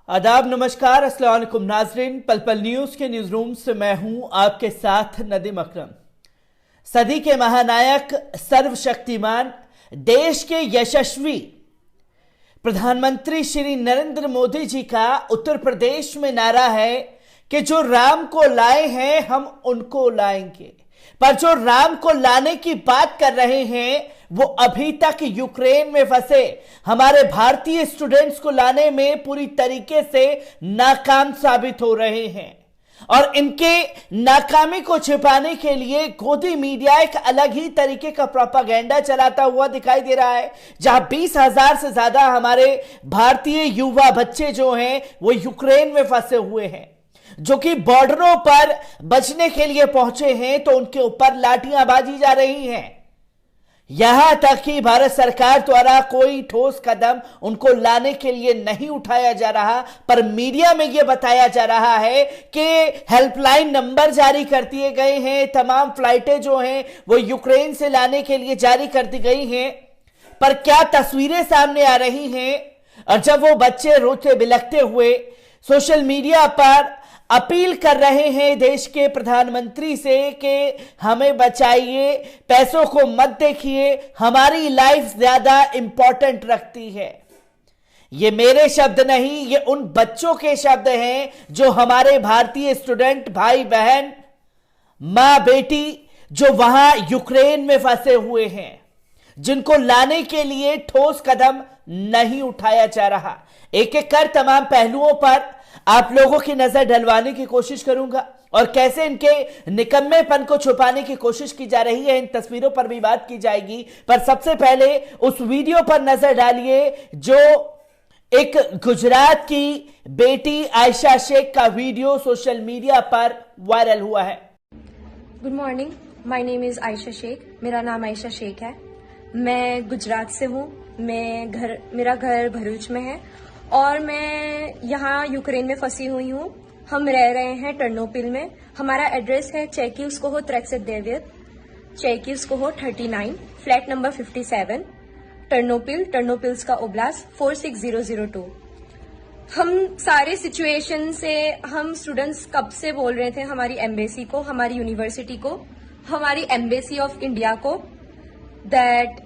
आदाब, नमस्कार, अस्सलाम वालेकुम नाजरीन। पल पल न्यूज के न्यूज रूम से मैं हूं आपके साथ नदीम अकरम। सदी के महानायक, सर्वशक्तिमान, देश के यशस्वी प्रधानमंत्री श्री नरेंद्र मोदी जी का उत्तर प्रदेश में नारा है कि जो राम को लाए हैं हम उनको लाएंगे। पर जो राम को लाने की बात कर रहे हैं वो अभी तक यूक्रेन में फंसे हमारे भारतीय स्टूडेंट्स को लाने में पूरी तरीके से नाकाम साबित हो रहे हैं। और इनके नाकामी को छिपाने के लिए गोदी मीडिया एक अलग ही तरीके का प्रोपागेंडा चलाता हुआ दिखाई दे रहा है, जहां 20,000 से ज्यादा हमारे भारतीय युवा बच्चे जो हैं वो यूक्रेन में फंसे हुए हैं, जो कि बॉर्डरों पर बचने के लिए पहुंचे हैं, तो उनके ऊपर लाठियां बाजी जा रही हैं। यहां तक कि भारत सरकार द्वारा कोई ठोस कदम उनको लाने के लिए नहीं उठाया जा रहा, पर मीडिया में यह बताया जा रहा है कि हेल्पलाइन नंबर जारी कर दिए गए हैं, तमाम फ्लाइटें जो हैं वो यूक्रेन से लाने के लिए जारी कर दी गई हैं। पर क्या तस्वीरें सामने आ रही हैं, और जब वो बच्चे रोते बिलखते हुए सोशल मीडिया पर अपील कर रहे हैं देश के प्रधानमंत्री से कि हमें बचाइए, पैसों को मत देखिए, हमारी लाइफ ज्यादा इंपॉर्टेंट रखती है। ये मेरे शब्द नहीं, ये उन बच्चों के शब्द हैं जो हमारे भारतीय स्टूडेंट भाई बहन, मां बेटी जो वहां यूक्रेन में फंसे हुए हैं, जिनको लाने के लिए ठोस कदम नहीं उठाया जा रहा। एक एक कर तमाम पहलुओं पर आप लोगों की नजर डलवाने की कोशिश करूंगा, और कैसे इनके निकम्मेपन को छुपाने की कोशिश की जा रही है इन तस्वीरों पर भी बात की जाएगी। पर सबसे पहले उस वीडियो पर नजर डालिए जो एक गुजरात की बेटी आयशा शेख का वीडियो सोशल मीडिया पर वायरल हुआ है। Good morning, my name is Ayesha Shaikh. मेरा नाम आयशा शेख है। मैं गुजरात से हूँ। मेरा घर भरूच में है और मैं यहाँ यूक्रेन में फंसी हुई हूँ। हम रह रहे हैं टर्नोपिल में। हमारा एड्रेस है चेकीव्स्कोहो त्रेक्सेट देवियत, चेकीव्स्कोहो 39, फ्लैट नंबर 57, टर्नोपिल्स का ओब्लास्ट 46002। हम सारे सिचुएशन से हम स्टूडेंट्स कब से बोल रहे थे हमारी एम्बेसी को, हमारी यूनिवर्सिटी को, हमारी एम्बेसी ऑफ इंडिया को, दैट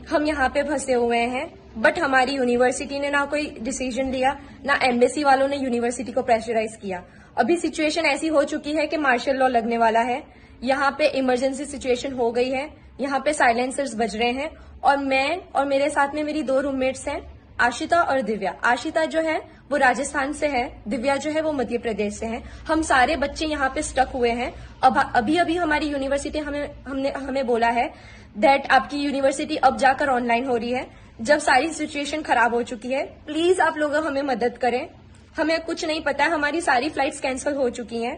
हम यहाँ पे फंसे हुए हैं। बट हमारी यूनिवर्सिटी ने ना कोई डिसीजन लिया, ना एम्बेसी वालों ने यूनिवर्सिटी को प्रेशराइज किया। अभी सिचुएशन ऐसी हो चुकी है कि मार्शल लॉ लगने वाला है। यहाँ पे इमरजेंसी सिचुएशन हो गई है, यहाँ पे साइलेंसर्स बज रहे हैं। और मैं और मेरे साथ में मेरी 2 रूममेट्स हैं, आशिता और दिव्या। आशिता जो है वो राजस्थान से है, दिव्या जो है वो मध्य प्रदेश से है। हम सारे बच्चे यहाँ पे स्टक हुए हैं। अब अभी हमारी यूनिवर्सिटी हमें बोला है दैट आपकी यूनिवर्सिटी अब जाकर ऑनलाइन हो रही है, जब सारी सिचुएशन खराब हो चुकी है। प्लीज आप लोग हमें मदद करें। हमें कुछ नहीं पता, हमारी सारी फ्लाइट्स कैंसिल हो चुकी हैं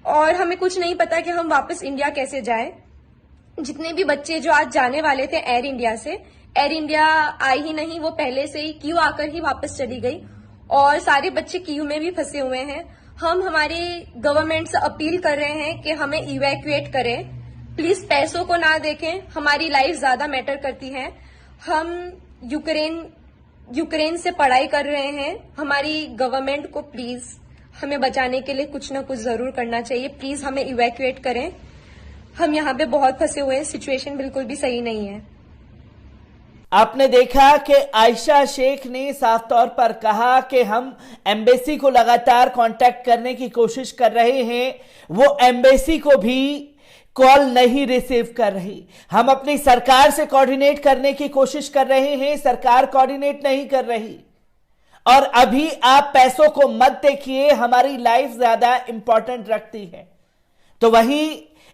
और हमें कुछ नहीं पता कि हम वापस इंडिया कैसे जाएं। जितने भी बच्चे जो आज जाने वाले थे एयर इंडिया से, एयर इंडिया आई ही नहीं, वो पहले से ही क्यू आकर ही वापस चली गई और सारे बच्चे क्यू में भी फंसे हुए हैं। हम हमारी गवर्नमेंट से अपील कर रहे हैं कि हमें इवैक्यूएट करें। प्लीज पैसों को ना देखें, हमारी लाइफ ज्यादा मैटर करती है। हम यूक्रेन से पढ़ाई कर रहे हैं। हमारी गवर्नमेंट को प्लीज हमें बचाने के लिए कुछ ना कुछ जरूर करना चाहिए। प्लीज हमें इवैक्यूएट करें। हम यहाँ पे बहुत फंसे हुए हैं, सिचुएशन बिल्कुल भी सही नहीं है। आपने देखा कि आयशा शेख ने साफ तौर पर कहा कि हम एम्बेसी को लगातार कांटेक्ट करने की कोशिश कर रहे हैं, वो एम्बेसी को भी कॉल नहीं रिसीव कर रही। हम अपनी सरकार से कोऑर्डिनेट करने की कोशिश कर रहे हैं, सरकार कोऑर्डिनेट नहीं कर रही। और अभी आप पैसों को मत देखिए, हमारी लाइफ ज्यादा इंपॉर्टेंट रखती है। तो वहीं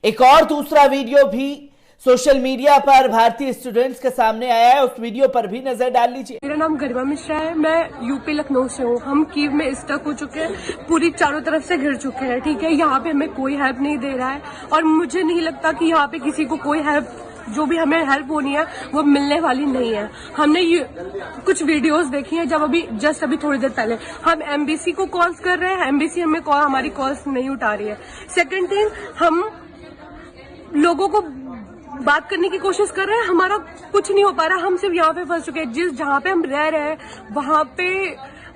एक और दूसरा वीडियो भी सोशल मीडिया पर भारतीय स्टूडेंट्स के सामने आया है, उस वीडियो पर भी नजर डाल लीजिए। मेरा नाम गरिमा मिश्रा है, मैं यूपी लखनऊ से हूँ। हम कीव में स्टक हो चुके हैं, पूरी चारों तरफ से घिर चुके हैं। ठीक है, यहाँ पे हमें कोई हेल्प नहीं दे रहा है और मुझे नहीं लगता कि यहाँ पे किसी को कोई हेल्प, जो भी हमें हेल्प होनी है वो मिलने वाली नहीं है। हमने कुछ वीडियोस देखी हैं, जब अभी थोड़ी देर पहले हम एम्बेसी को कॉल्स कर रहे हैं, एम्बेसी हमारी कॉल्स नहीं उठा रही है। सेकेंड थिंग, हम लोगों को बात करने की कोशिश कर रहे हैं, हमारा कुछ नहीं हो पा रहा। हम सिर्फ यहाँ पे फंस चुके हैं। जहाँ पे हम रह रहे हैं वहां पे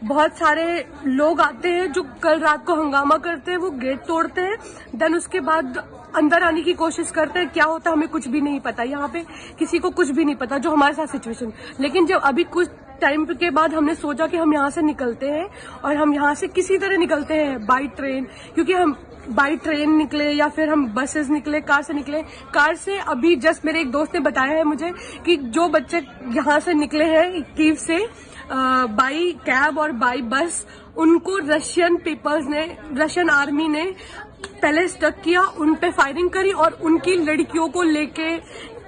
बहुत सारे लोग आते हैं जो कल रात को हंगामा करते हैं, वो गेट तोड़ते हैं, देन उसके बाद अंदर आने की कोशिश करते हैं। क्या होता है हमें कुछ भी नहीं पता, यहाँ पे किसी को कुछ भी नहीं पता जो हमारे साथ सिचुएशन। लेकिन जब अभी कुछ टाइम के बाद हमने सोचा कि हम यहाँ से निकलते हैं और हम यहाँ से किसी तरह निकलते हैं बाई ट्रेन, क्योंकि हम बाई ट्रेन निकले या फिर हम बसेस निकले, कार से निकले। कार से अभी जस्ट मेरे एक दोस्त ने बताया है मुझे कि जो बच्चे यहाँ से निकले हैं कीव से बाई कैब और बाई बस, उनको रशियन पीपल्स ने, रशियन आर्मी ने पहले स्टक किया, उन पे फायरिंग करी और उनकी लड़कियों को लेके,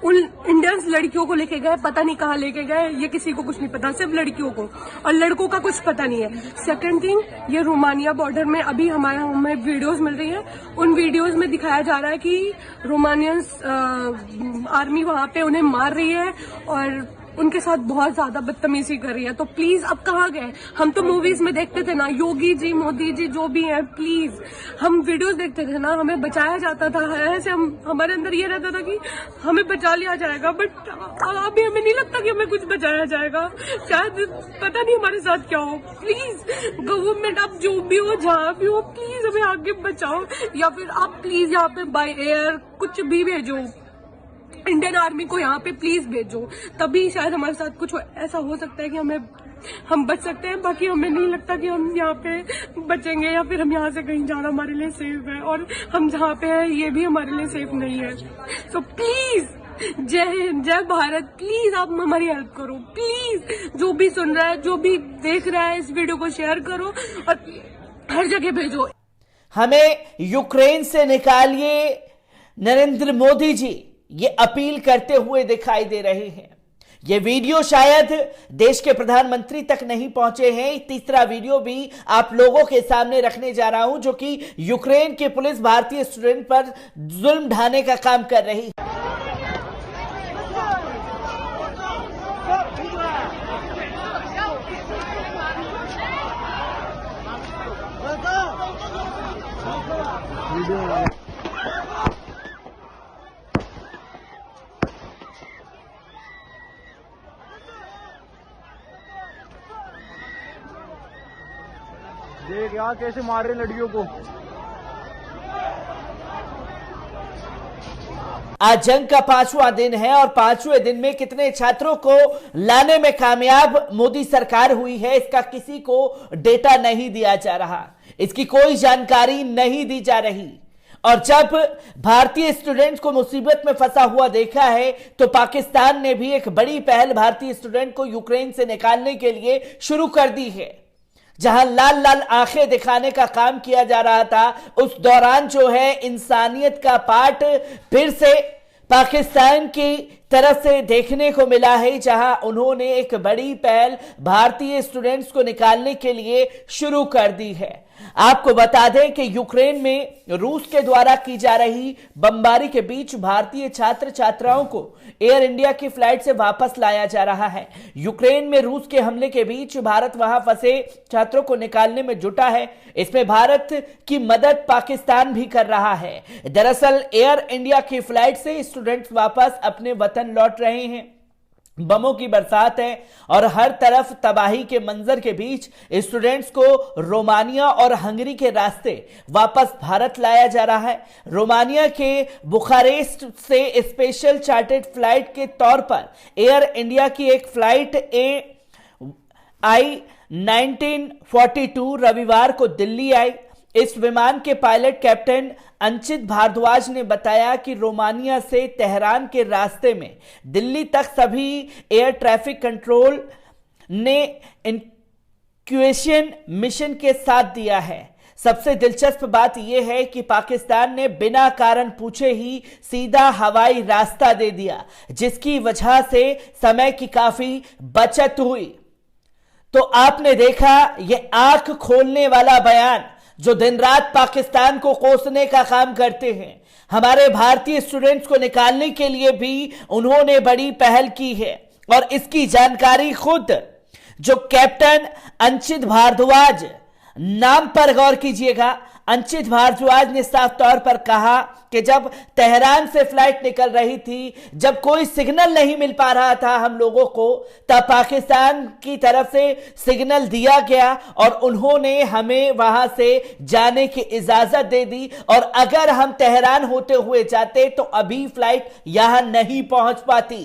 उन इंडियंस लड़कियों को लेके गए, पता नहीं कहाँ लेके गए, ये किसी को कुछ नहीं पता, सिर्फ लड़कियों को, और लड़कों का कुछ पता नहीं है। सेकंड थिंग, ये रोमानिया बॉर्डर में अभी हमें वीडियोस मिल रही है, उन वीडियोस में दिखाया जा रहा है कि रोमानियंस आर्मी वहां पे उन्हें मार रही है और उनके साथ बहुत ज्यादा बदतमीजी कर रही है। तो प्लीज अब कहाँ गए? हम तो मूवीज में देखते थे ना, योगी जी, मोदी जी, जो भी हैं, प्लीज हम वीडियोस देखते थे ना, हमें बचाया जाता था, ऐसे हमारे अंदर ये रहता था कि हमें बचा लिया जाएगा, बट अभी हमें नहीं लगता कि हमें कुछ बचाया जाएगा। शायद पता नहीं हमारे साथ क्या हो। प्लीज गवर्नमेंट, आप जो भी हो, जहाँ भी हो, प्लीज हमें आगे बचाओ, या फिर आप प्लीज यहाँ पे बाय एयर कुछ भी भेजो, इंडियन आर्मी को यहाँ पे प्लीज भेजो, तभी शायद हमारे साथ कुछ ऐसा हो सकता है कि हम बच सकते हैं। बाकी हमें नहीं लगता कि हम यहाँ पे बचेंगे या फिर हम यहाँ से कहीं जाना हमारे लिए सेफ है, और हम जहाँ पे हैं ये भी हमारे लिए सेफ नहीं है। सो प्लीज, जय हिंद, जय भारत, प्लीज आप हमारी हेल्प करो, प्लीज। जो भी सुन रहा है, जो भी देख रहा है, इस वीडियो को शेयर करो और हर जगह भेजो। हमें यूक्रेन से निकालिए, नरेंद्र मोदी जी ये अपील करते हुए दिखाई दे रहे हैं। ये वीडियो शायद देश के प्रधानमंत्री तक नहीं पहुंचे हैं। तीसरा वीडियो भी आप लोगों के सामने रखने जा रहा हूं, जो कि यूक्रेन की पुलिस भारतीय स्टूडेंट पर जुल्म ढाने का काम कर रही है। देख यार कैसे मार रहे लड़कियों को। आज जंग का 5वां दिन है और 5वें दिन में कितने छात्रों को लाने में कामयाब मोदी सरकार हुई है, इसका किसी को डेटा नहीं दिया जा रहा, इसकी कोई जानकारी नहीं दी जा रही। और जब भारतीय स्टूडेंट को मुसीबत में फंसा हुआ देखा है तो पाकिस्तान ने भी एक बड़ी पहल भारतीय स्टूडेंट को यूक्रेन से निकालने के लिए शुरू कर दी है। जहां लाल लाल आंखें दिखाने का काम किया जा रहा था, उस दौरान जो है इंसानियत का पाठ फिर से पाकिस्तान की तरफ से देखने को मिला है, जहां उन्होंने एक बड़ी पहल भारतीय स्टूडेंट्स को निकालने के लिए शुरू कर दी है। आपको बता दें कि यूक्रेन में रूस के द्वारा की जा रही बमबारी के बीच भारतीय छात्र छात्राओं को एयर इंडिया की फ्लाइट से वापस लाया जा रहा है। यूक्रेन में रूस के हमले के बीच भारत वहां फंसे छात्रों को निकालने में जुटा है। इसमें भारत की मदद पाकिस्तान भी कर रहा है। दरअसल एयर इंडिया की फ्लाइट से स्टूडेंट्स वापस अपने वतन लौट रहे हैं। बमों की बरसात है और हर तरफ तबाही के मंजर के बीच स्टूडेंट्स को रोमानिया और हंगरी के रास्ते वापस भारत लाया जा रहा है। रोमानिया के बुखारेस्ट से स्पेशल चार्टर्ड फ्लाइट के तौर पर एयर इंडिया की एक फ्लाइट AI-1942 रविवार को दिल्ली आई। इस विमान के पायलट कैप्टन अंचित भारद्वाज ने बताया कि रोमानिया से तेहरान के रास्ते में दिल्ली तक सभी एयर ट्रैफिक कंट्रोल ने इवैक्यूएशन मिशन के साथ दिया है। सबसे दिलचस्प बात यह है कि पाकिस्तान ने बिना कारण पूछे ही सीधा हवाई रास्ता दे दिया, जिसकी वजह से समय की काफी बचत हुई। तो आपने देखा यह आंख खोलने वाला बयान जो दिन रात पाकिस्तान को कोसने का काम करते हैं। हमारे भारतीय स्टूडेंट्स को निकालने के लिए भी उन्होंने बड़ी पहल की है और इसकी जानकारी खुद जो कैप्टन अंचित भारद्वाज, नाम पर गौर कीजिएगा, अंचित भारद्वाज ने साफ तौर पर कहा कि जब तेहरान से फ्लाइट निकल रही थी, जब कोई सिग्नल नहीं मिल पा रहा था हम लोगों को, तब पाकिस्तान की तरफ से सिग्नल दिया गया और उन्होंने हमें वहां से जाने की इजाजत दे दी। और अगर हम तेहरान होते हुए जाते तो अभी फ्लाइट यहां नहीं पहुंच पाती।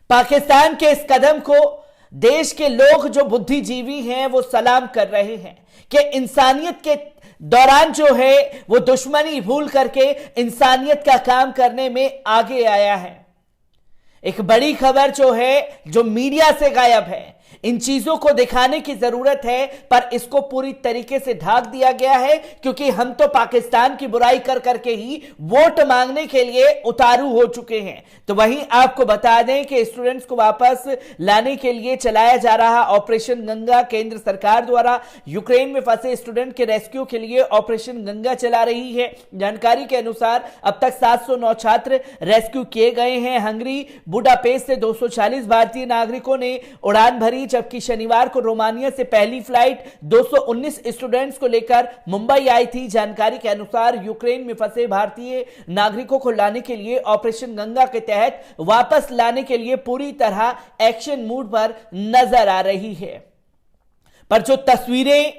पाकिस्तान के इस कदम को देश के लोग जो बुद्धिजीवी हैं वो सलाम कर रहे हैं कि इंसानियत के दौरान जो है वो दुश्मनी भूल करके इंसानियत का काम करने में आगे आया है। एक बड़ी खबर जो है जो मीडिया से गायब है, इन चीजों को दिखाने की जरूरत है, पर इसको पूरी तरीके से ढाक दिया गया है क्योंकि हम तो पाकिस्तान की बुराई कर करके ही वोट मांगने के लिए उतारू हो चुके हैं। तो वहीं आपको बता दें कि स्टूडेंट्स को वापस लाने के लिए चलाया जा रहा ऑपरेशन गंगा केंद्र सरकार द्वारा यूक्रेन में फंसे स्टूडेंट के रेस्क्यू के लिए ऑपरेशन गंगा चला रही है। जानकारी के अनुसार अब तक 709 छात्र रेस्क्यू किए गए हैं। हंगरी बुडापेस्ट से 240 भारतीय नागरिकों ने उड़ान भरी, जबकि शनिवार को रोमानिया से पहली फ्लाइट 219 स्टूडेंट्स को लेकर मुंबई आई थी। जानकारी के अनुसार यूक्रेन में फंसे भारतीय नागरिकों को लाने के लिए ऑपरेशन गंगा के तहत वापस लाने के लिए पूरी तरह एक्शन मूड पर नजर आ रही है। पर जो तस्वीरें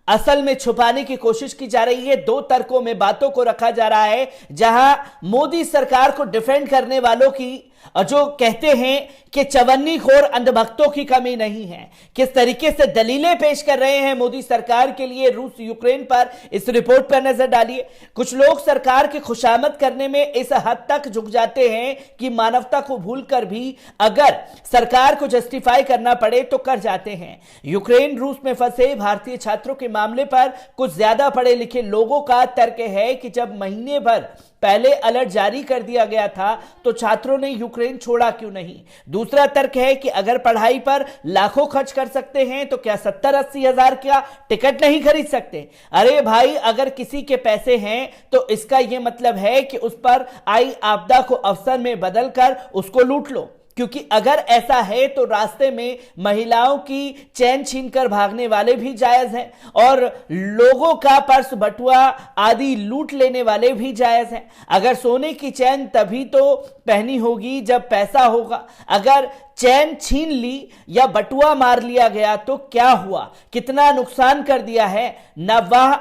असल में छुपाने की कोशिश की जा रही है, दो तर्कों में बातों को रखा जा रहा है, जहां मोदी सरकार को डिफेंड करने वालों की और जो कहते हैं कि चवन्नीखोर अंधभक्तों की कमी नहीं है, किस तरीके से दलीलें पेश कर रहे हैं मोदी सरकार के लिए रूस यूक्रेन पर, इस रिपोर्ट पर नजर डालिए। कुछ लोग सरकार की खुशामद करने में इस हद तक झुक जाते हैं कि मानवता को भूलकर भी अगर सरकार को जस्टिफाई करना पड़े तो कर जाते हैं। यूक्रेन रूस में फंसे भारतीय छात्रों के मामले पर कुछ ज्यादा पढ़े लिखे लोगों का तर्क है कि जब महीने भर पहले अलर्ट जारी कर दिया गया था तो छात्रों ने यूक्रेन छोड़ा क्यों नहीं। दूसरा तर्क है कि अगर पढ़ाई पर लाखों खर्च कर सकते हैं तो क्या 70-80 हजार का टिकट नहीं खरीद सकते। अरे भाई, अगर किसी के पैसे हैं तो इसका यह मतलब है कि उस पर आई आपदा को अवसर में बदलकर उसको लूट लो, क्योंकि अगर ऐसा है तो रास्ते में महिलाओं की चैन छीनकर भागने वाले भी जायज हैं और लोगों का पर्स बटुआ आदि लूट लेने वाले भी जायज हैं। अगर सोने की चैन तभी तो पहनी होगी जब पैसा होगा, अगर चैन छीन ली या बटुआ मार लिया गया तो क्या हुआ, कितना नुकसान कर दिया है ना। वाह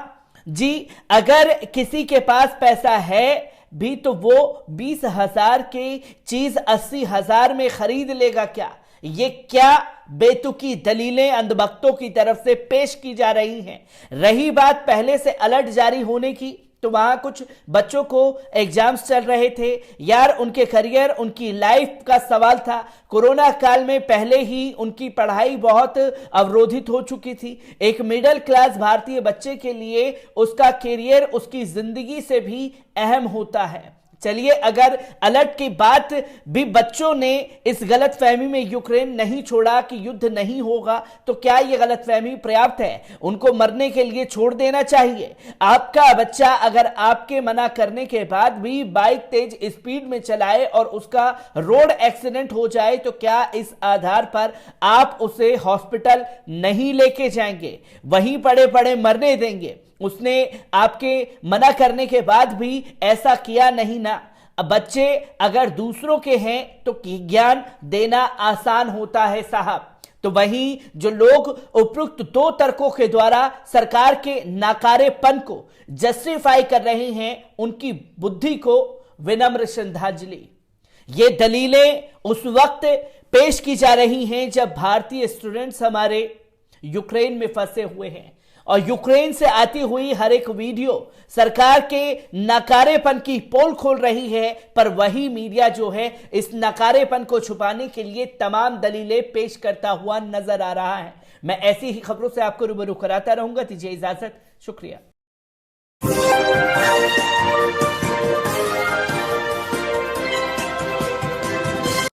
जी, अगर किसी के पास पैसा है भी तो वो 20,000 की चीज 80,000 में खरीद लेगा क्या। ये क्या बेतुकी दलीलें अंधभक्तों की तरफ से पेश की जा रही हैं। रही बात पहले से अलर्ट जारी होने की, तो वहां कुछ बच्चों को एग्जाम्स चल रहे थे यार, उनके करियर उनकी लाइफ का सवाल था। कोरोना काल में पहले ही उनकी पढ़ाई बहुत अवरोधित हो चुकी थी। एक मिडिल क्लास भारतीय बच्चे के लिए उसका करियर उसकी जिंदगी से भी अहम होता है। चलिए, अगर अलर्ट की बात भी बच्चों ने इस गलतफहमी में यूक्रेन नहीं छोड़ा कि युद्ध नहीं होगा, तो क्या यह गलतफहमी पर्याप्त है? उनको मरने के लिए छोड़ देना चाहिए। आपका बच्चा अगर आपके मना करने के बाद भी बाइक तेज स्पीड में चलाए और उसका रोड एक्सीडेंट हो जाए तो क्या इस आधार पर आप उसे हॉस्पिटल नहीं लेके जाएंगे, वहीं पड़े पड़े मरने देंगे? उसने आपके मना करने के बाद भी ऐसा किया नहीं ना। अब बच्चे अगर दूसरों के हैं तो ज्ञान देना आसान होता है साहब। तो वहीं जो लोग उपरोक्त दो तर्कों के द्वारा सरकार के नाकारेपन को जस्टिफाई कर रहे हैं, उनकी बुद्धि को विनम्र श्रद्धांजलि। ये दलीलें उस वक्त पेश की जा रही हैं जब भारतीय स्टूडेंट्स हमारे यूक्रेन में फंसे हुए हैं और यूक्रेन से आती हुई हर एक वीडियो सरकार के नकारेपन की पोल खोल रही है, पर वही मीडिया जो है इस नकारेपन को छुपाने के लिए तमाम दलीलें पेश करता हुआ नजर आ रहा है। मैं ऐसी ही खबरों से आपको रूबरू कराता रहूंगा। दीजिए इजाजत, शुक्रिया।